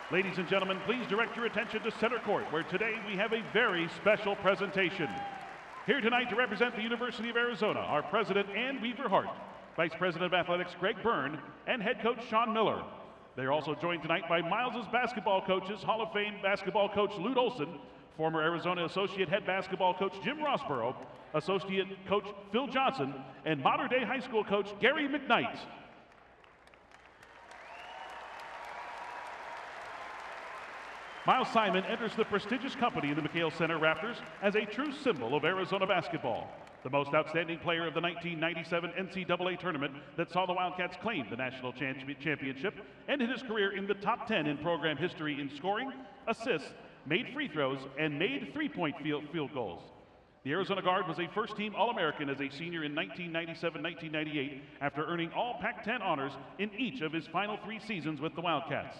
Ladies and gentlemen, please direct your attention to center court, where today we have a very special presentation. Here tonight to represent the University of Arizona, our president, Ann Weaver Hart, Vice President of Athletics, Greg Byrne, and head coach, Sean Miller. They are also joined tonight by Miles's basketball coaches, Hall of Fame basketball coach Lute Olson, former Arizona Associate Head Basketball Coach Jim Rossborough, Associate Coach Phil Johnson, and modern-day high school coach Gary McKnight. Miles Simon enters the prestigious company in the McHale Center Rafters as a true symbol of Arizona basketball. The most outstanding player of the 1997 NCAA tournament that saw the Wildcats claim the national championship, ended his career in the top 10 in program history in scoring, assists, made free throws, and made three-point field goals. The Arizona guard was a first-team All-American as a senior in 1997-1998 after earning all Pac-10 honors in each of his final 3 seasons with the Wildcats.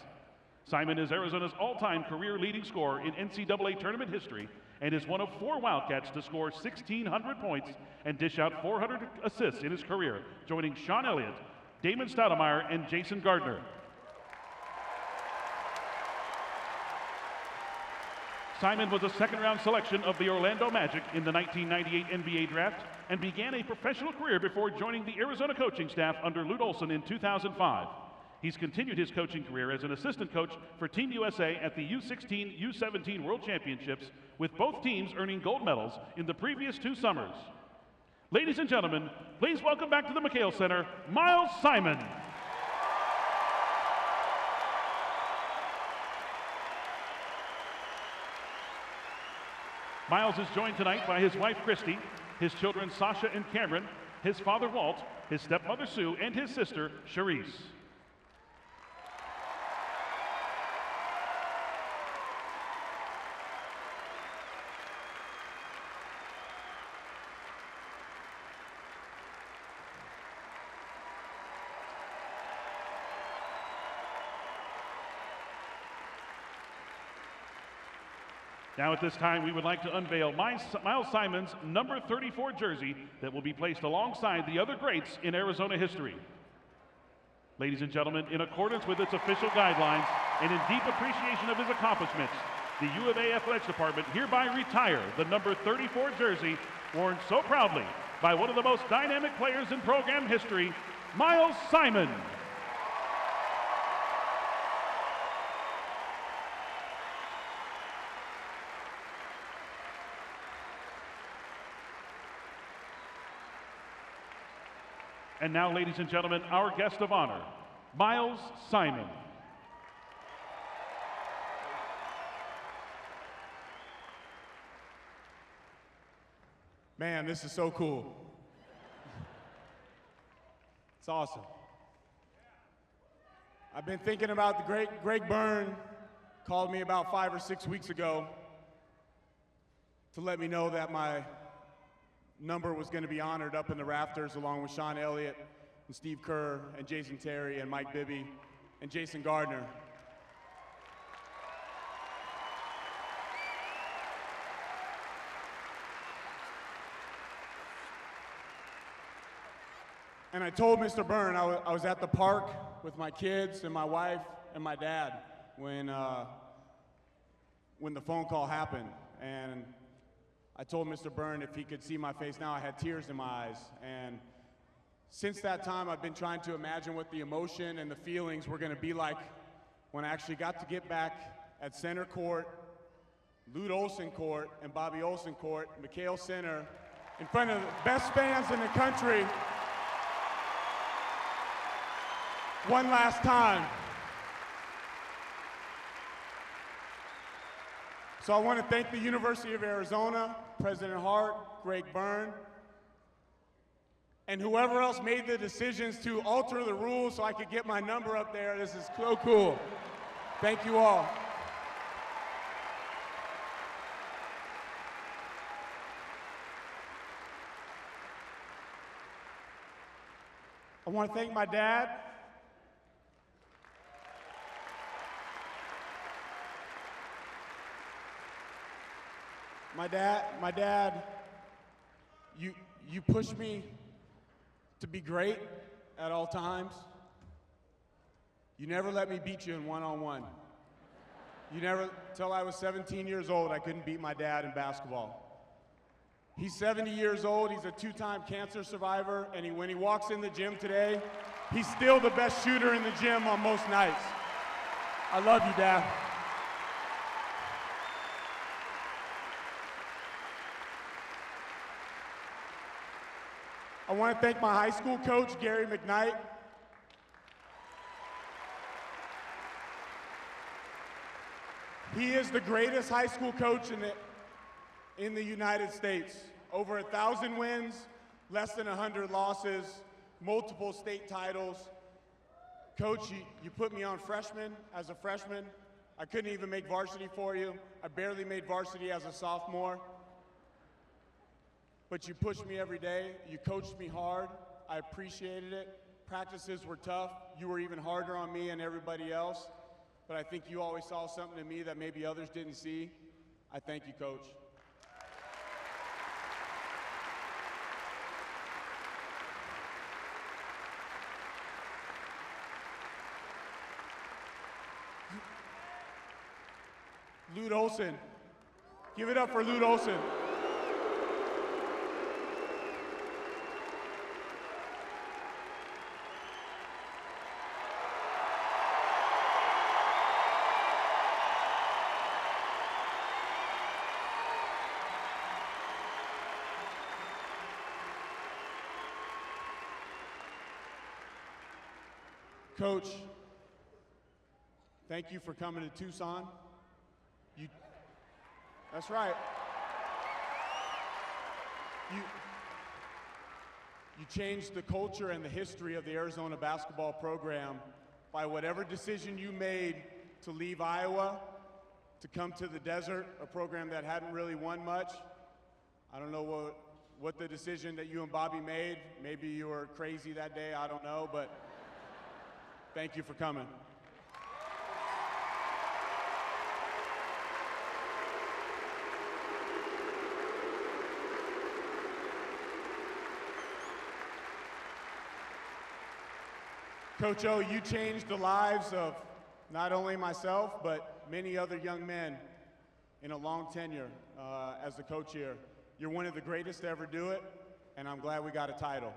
Simon is Arizona's all-time career leading scorer in NCAA tournament history and is one of 4 Wildcats to score 1,600 points and dish out 400 assists in his career, joining Sean Elliott, Damon Stoudemire, and Jason Gardner. Simon was a second-round selection of the Orlando Magic in the 1998 NBA draft and began a professional career before joining the Arizona coaching staff under Lute Olson in 2005. He's continued his coaching career as an assistant coach for Team USA at the U16, U17 World Championships, with both teams earning gold medals in the previous 2 summers. Ladies and gentlemen, please welcome back to the McHale Center, Miles Simon. Miles is joined tonight by his wife, Christy, his children, Sasha and Cameron, his father, Walt, his stepmother, Sue, and his sister, Charisse. Now at this time, we would like to unveil Miles Simon's number 34 jersey that will be placed alongside the other greats in Arizona history. Ladies and gentlemen, in accordance with its official guidelines and in deep appreciation of his accomplishments, the U of A Athletics Department hereby retire the number 34 jersey worn so proudly by one of the most dynamic players in program history, Miles Simon. And now, ladies and gentlemen, our guest of honor, Miles Simon. Man, this is so cool. It's awesome. I've been thinking about the great Greg Byrne called me about 5 or 6 weeks ago to let me know that my number was going to be honored up in the rafters along with Sean Elliott and Steve Kerr and Jason Terry and Mike Bibby and Jason Gardner. And I told Mr. Byrne, I was at the park with my kids and my wife and my dad when the phone call happened. And I told Mr. Byrne if he could see my face now, I had tears in my eyes. And since that time, I've been trying to imagine what the emotion and the feelings were going to be like when I actually got to get back at center court, Lute Olson court, and Bobby Olson court, McHale Center, in front of the best fans in the country, one last time. So I want to thank the University of Arizona, President Hart, Greg Byrne, and whoever else made the decisions to alter the rules so I could get my number up there. This is so cool. Thank you all. I want to thank my dad. My dad, you pushed me to be great at all times. You never let me beat you in one-on-one. Till I was 17 years old, I couldn't beat my dad in basketball. He's 70 years old, he's a two-time cancer survivor, and when he walks in the gym today, he's still the best shooter in the gym on most nights. I love you, Dad. I want to thank my high school coach, Gary McKnight. He is the greatest high school coach in the United States. Over 1,000 wins, less than 100 losses, multiple state titles. Coach, you put me on freshman as a freshman. I couldn't even make varsity for you. I barely made varsity as a sophomore. But you pushed me every day. You coached me hard. I appreciated it. Practices were tough. You were even harder on me and everybody else. But I think you always saw something in me that maybe others didn't see. I thank you, Coach. Lute Olson. Give it up for Lute Olson. Coach, thank you for coming to Tucson. That's right. You changed the culture and the history of the Arizona basketball program by whatever decision you made to leave Iowa, to come to the desert, a program that hadn't really won much. I don't know what the decision that you and Bobby made. Maybe you were crazy that day, I don't know, but thank you for coming. Coach O, you changed the lives of not only myself, but many other young men in a long tenure as the coach here. You're one of the greatest to ever do it, and I'm glad we got a title.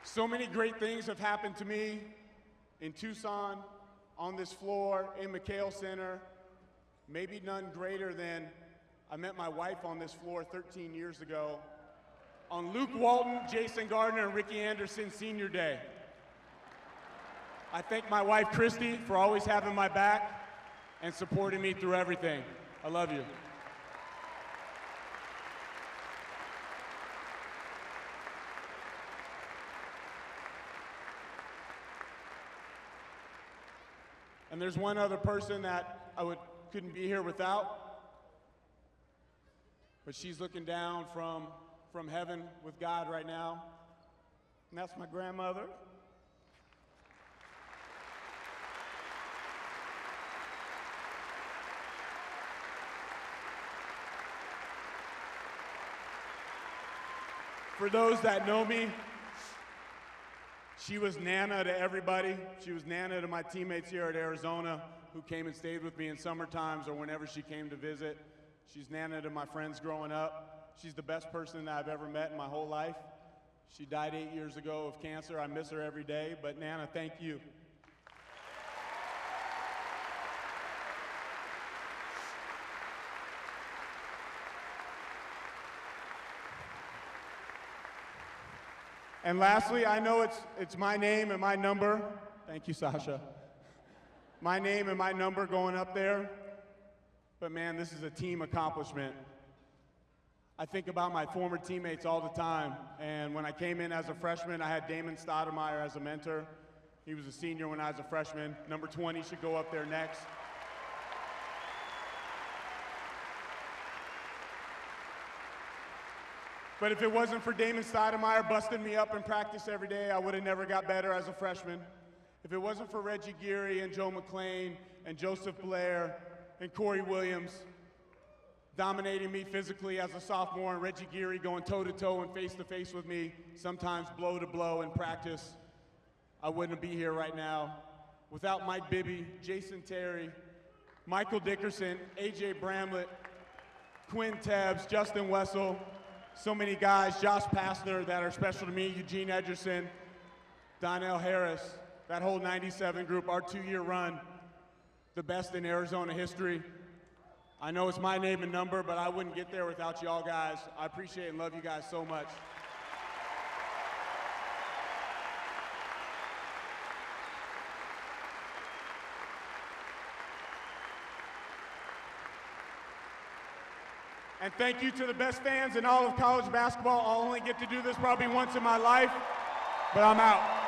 So many great things have happened to me in Tucson, on this floor, in McHale Center. Maybe none greater than I met my wife on this floor 13 years ago on Luke Walton, Jason Gardner, and Ricky Anderson Senior Day. I thank my wife, Christy, for always having my back and supporting me through everything. I love you. And there's one other person that couldn't be here without, but she's looking down from heaven with God right now, and that's my grandmother. For those that know me, she was Nana to everybody. She was Nana to my teammates here at Arizona who came and stayed with me in summer times or whenever she came to visit. She's Nana to my friends growing up. She's the best person that I've ever met in my whole life. She died 8 years ago of cancer. I miss her every day, but Nana, thank you. And lastly, I know it's my name and my number. Thank you, Sasha. My name and my number going up there. But man, this is a team accomplishment. I think about my former teammates all the time. And when I came in as a freshman, I had Damon Stoudemire as a mentor. He was a senior when I was a freshman. Number 20 should go up there next. But if it wasn't for Damon Stoudemire busting me up in practice every day, I would have never got better as a freshman. If it wasn't for Reggie Geary and Joe McClain and Joseph Blair and Corey Williams, dominating me physically as a sophomore, and Reggie Geary going toe-to-toe and face-to-face with me, sometimes blow-to-blow in practice, I wouldn't be here right now. Without Mike Bibby, Jason Terry, Michael Dickerson, A.J. Bramlett, Quinn Tebbs, Justin Wessel, so many guys, Josh Pastner that are special to me, Eugene Edgerson, Donnell Harris, that whole 97 group, our 2-year run, the best in Arizona history. I know it's my name and number, but I wouldn't get there without y'all guys. I appreciate and love you guys so much. And thank you to the best fans in all of college basketball. I'll only get to do this probably once in my life, but I'm out.